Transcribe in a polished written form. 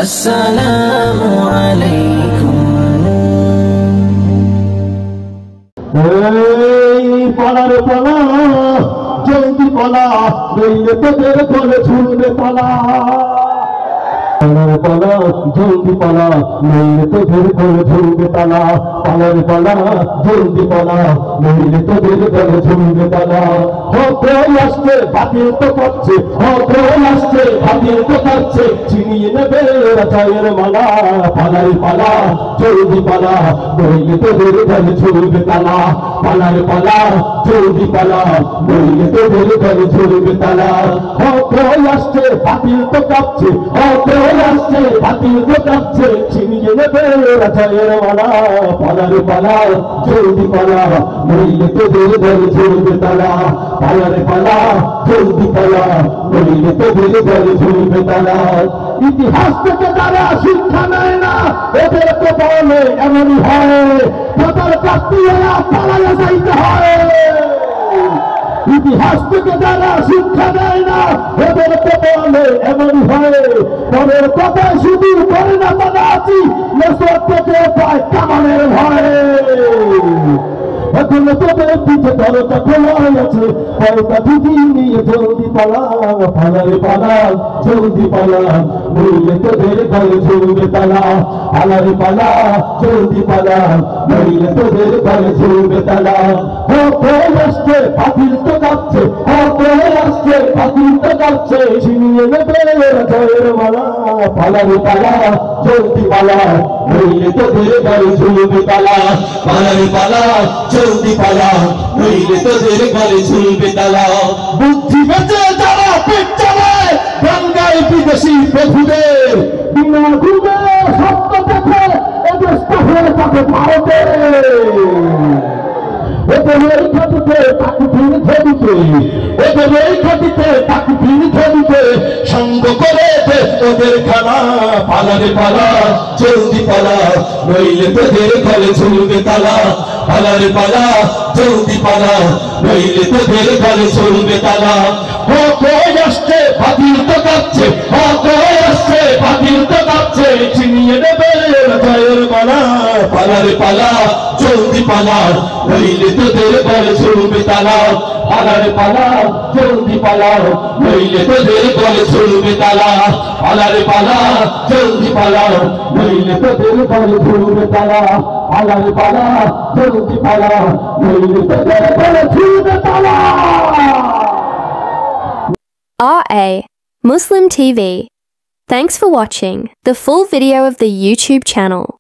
আসসালামু আলাইকুম। এই পালার পালা, জলদি পালা, নইলে তোদের গলে ঝুলবে পালা। পালার পালা, জলদি পালা, নইলে তোদের গলে ঝুলবে তালা। পালার পালা, জলদি পালা, নইলে তোদের গলে ঝুলবে তালা। হতই আসছে বাতিল তো করছে, হতই আসছে বাতিল তো করছে, ছিনিয়ে নেবে ওরা চায়ের মালা। পালার পালা, জলদি পালা, নইলে তোদের গলে ঝুলবে তালা। পালার পালা, জলদি পালা, নইলে তোদের গলে ঝুলবে তালা। হতই আসছে বাতিল তো কাঁপছে, হতই আসছে বাতিল তো কাঁপছে, ছিনিয়ে নেবে ওরা চায়ের মালা। পালার পালা, জলদি পালা, নইলে তোদের গলে ঝুলবে তালা। পালার পালা, জলদি পালা, নইলে তোদের গলে ঝুলবে তালা। ইতিহাস থেকে তারা শিক্ষা নেয় না, ওদের কপালে এমনই হয়, তাদের কাটিয়ে পালাইয়া যাইতে হয়। ইতিহাস থেকে যারা শিক্ষা দেয় না, ওদের কপালে এমনই হয়, পরের কথায় শুধু করে না তানাচি, নেশর থেকে পায় কামানের ভয়। এখন তোদের পিঠে দরজা খোলা আছে, কয়টা দিদি নিয়ে জলদি পালা। পালারে পালা, জলদি পালা, নইলে তোদের গলে ঝুলবে তালা। পালারে পালা, জলদি পালা, নইলে তোদের গলে ঝুলবে তালা। হতই আসছে বাতিল তো কাঁপছে, হতই আসছে বাতিল তো কাঁপছে, ছিনিয়ে নেবে ওরা জয়ের মালা। পালারে পালা, জলদি পালা, নইলে তোদের গলে ঝুলবে তালা। পালারে পালা, জলদি পালা, নইলে তোদের গলে ঝুলবে তালা। বুদ্ধি বেঁচে যারা পেট চালায়, গঙ্গায় বিদেশি প্রভুদের, বিনা ঘুমে স্বপ্ন দেখে এদের স্থাপন তাকে ভারতে। ওদের এই ঘটিতে তাকে ভিন ঘটিতে, ওদের এই ঘটিতে তাকে ভিন ঘটিতে, সঙ্গ করে দে ওদের খানা। পালারে পালা, জলদি পালা, নইলে তোদের গলে ঝুলবে তালা। পালারে পালা, জলদি পালা, নইলে তোদের গলে ঝুলবে তালা। হতই আসছে বাতিল তো কাঁপছে, হতই আসছে বাতিল তো কাঁপছে, ছিনিয়ে নেবে জয়ের মালা। পালারে পালা, জলদি পালা, নইলে তোদের গলে ঝুলবে তালা। পালারে পালা, জলদি পালা, নইলে তোদের গলে ঝুলবে তালা। পালারে পালা, জলদি পালা, নইলে তোদের গলে ঝুলবে তালা। পালারে পালা, জলদি পালা, নইলে তোদের গলে ঝুলবে তালা। RA Muslim TV. Thanks for watching the full video of the YouTube channel.